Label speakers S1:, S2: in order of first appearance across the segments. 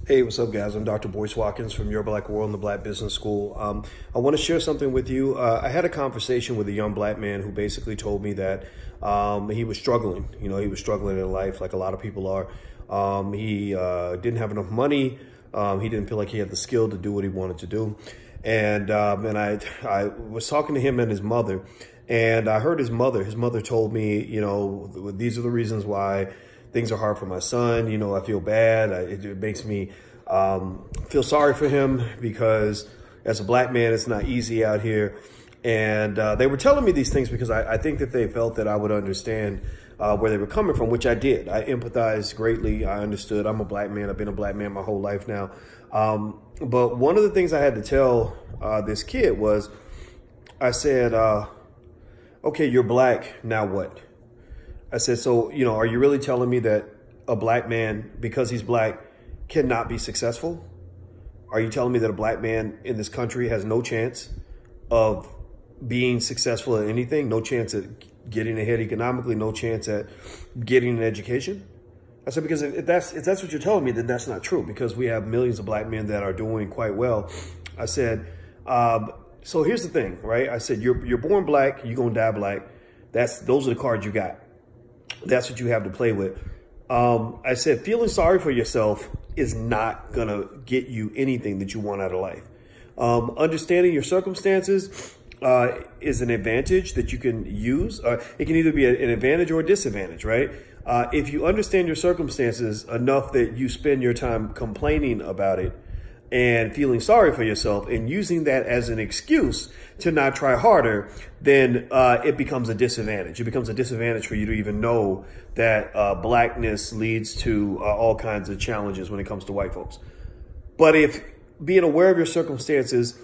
S1: Hey, what's up, guys? I'm Dr. Boyce Watkins from Your Black World and the Black Business School. I want to share something with you. I had a conversation with a young black man who basically told me that he was struggling. He was struggling in life like a lot of people are. He didn't have enough money. He didn't feel like he had the skill to do what he wanted to do. And I was talking to him and his mother, and I heard his mother told me, these are the reasons why things are hard for my son. I feel bad. It makes me feel sorry for him because as a black man, it's not easy out here. And they were telling me these things because I think that they felt that I would understand where they were coming from, which I did. I empathized greatly. I understood. I'm a black man. I've been a black man my whole life now. But one of the things I had to tell this kid was, I said, okay, you're black. Now what? I said, so, are you really telling me that a black man, because he's black, cannot be successful? Are you telling me that a black man in this country has no chance of being successful at anything? No chance at getting ahead economically? No chance at getting an education? I said, because if that's what you're telling me, then that's not true, because we have millions of black men that are doing quite well. I said, so here's the thing, right? I said, you're born black, you're going to die black. Those are the cards you got. That's what you have to play with. I said, feeling sorry for yourself is not going to get you anything that you want out of life. Understanding your circumstances is an advantage that you can use. It can either be an advantage or a disadvantage, right? If you understand your circumstances enough that you spend your time complaining about it and feeling sorry for yourself and using that as an excuse to not try harder, then it becomes a disadvantage. It becomes a disadvantage for you to even know that blackness leads to all kinds of challenges when it comes to white folks. But if being aware of your circumstances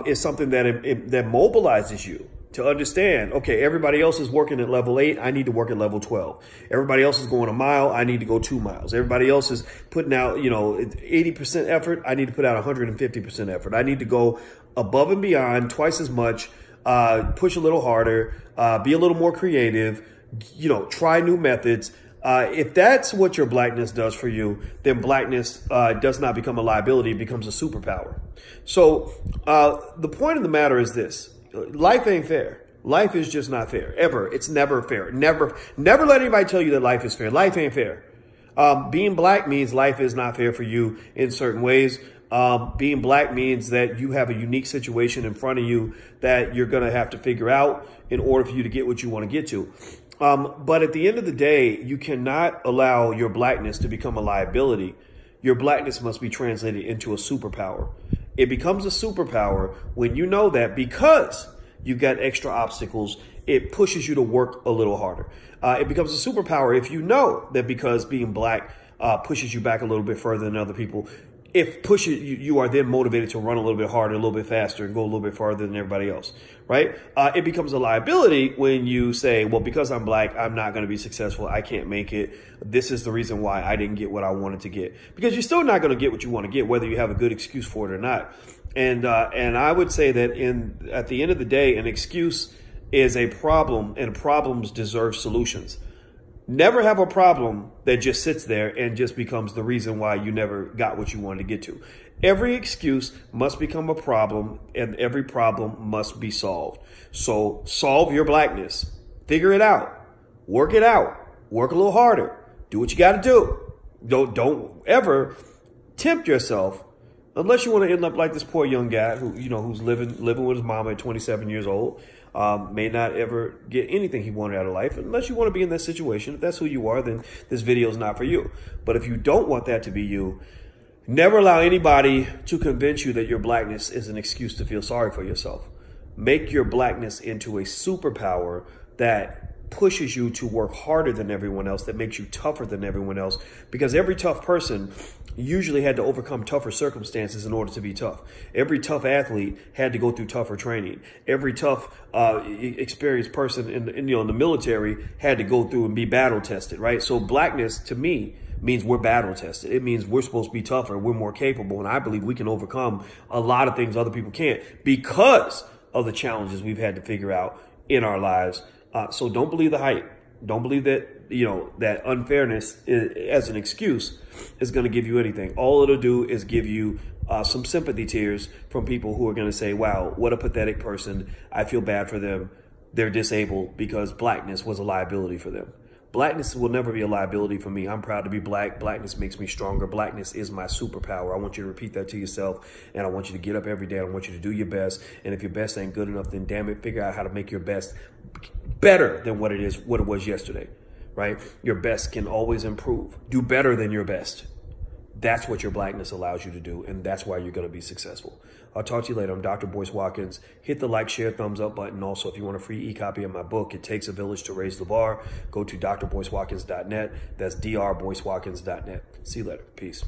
S1: is something that mobilizes you to understand, okay, everybody else is working at level 8. I need to work at level 12. Everybody else is going a mile. I need to go 2 miles. Everybody else is putting out, 80% effort. I need to put out 150% effort. I need to go above and beyond twice as much, push a little harder, be a little more creative, try new methods. If that's what your blackness does for you, then blackness does not become a liability. It becomes a superpower. So the point of the matter is this. Life ain't fair. Life is just not fair. Ever. It's never fair. Never let anybody tell you that life is fair. Life ain't fair. Being black means life is not fair for you in certain ways. Being black means that you have a unique situation in front of you that you're going to have to figure out in order for you to get what you want to get to. But at the end of the day, you cannot allow your blackness to become a liability. Your blackness must be translated into a superpower. It becomes a superpower when you know that because you've got extra obstacles, it pushes you to work a little harder. It becomes a superpower if you know that because being black pushes you back a little bit further than other people. If you are then motivated to run a little bit harder, a little bit faster, and go a little bit farther than everybody else, right? It becomes a liability when you say, well, because I'm black, I'm not going to be successful. I can't make it. This is the reason why I didn't get what I wanted to get. Because you're still not going to get what you want to get, whether you have a good excuse for it or not. And I would say that at the end of the day, an excuse is a problem, and problems deserve solutions. Never have a problem that just sits there and just becomes the reason why you never got what you wanted to get to. Every excuse must become a problem, and every problem must be solved. So solve your blackness. Figure it out. Work it out. Work a little harder. Do what you got to do. Don't ever tempt yourself, unless you want to end up like this poor young guy who, who's living with his mama at 27 years old. May not ever get anything he wanted out of life. Unless you want to be in that situation. If that's who you are, then this video is not for you. But if you don't want that to be you, never allow anybody to convince you that your blackness is an excuse to feel sorry for yourself. Make your blackness into a superpower that pushes you to work harder than everyone else, that makes you tougher than everyone else, because every tough person usually had to overcome tougher circumstances in order to be tough. Every tough athlete had to go through tougher training. Every tough, experienced person in the military had to go through and be battle tested, right? So blackness, to me, means we're battle tested. It means we're supposed to be tougher. We're more capable. And I believe we can overcome a lot of things other people can't because of the challenges we've had to figure out in our lives. So don't believe the hype. Don't believe that, that unfairness as an excuse is going to give you anything. All it'll do is give you some sympathy tears from people who are going to say, wow, what a pathetic person. I feel bad for them. They're disabled because blackness was a liability for them. Blackness will never be a liability for me. I'm proud to be black. Blackness makes me stronger. Blackness is my superpower. I want you to repeat that to yourself, and I want you to get up every day. I want you to do your best. And if your best ain't good enough, then damn it, figure out how to make your best better than what it was yesterday, right? Your best can always improve. Do better than your best. That's what your blackness allows you to do, and that's why you're going to be successful. I'll talk to you later. I'm Dr. Boyce Watkins. Hit the like, share, thumbs up button. Also, if you want a free e-copy of my book, It Takes a Village to Raise the Bar, go to drboycewatkins.net. That's drboycewatkins.net. See you later. Peace.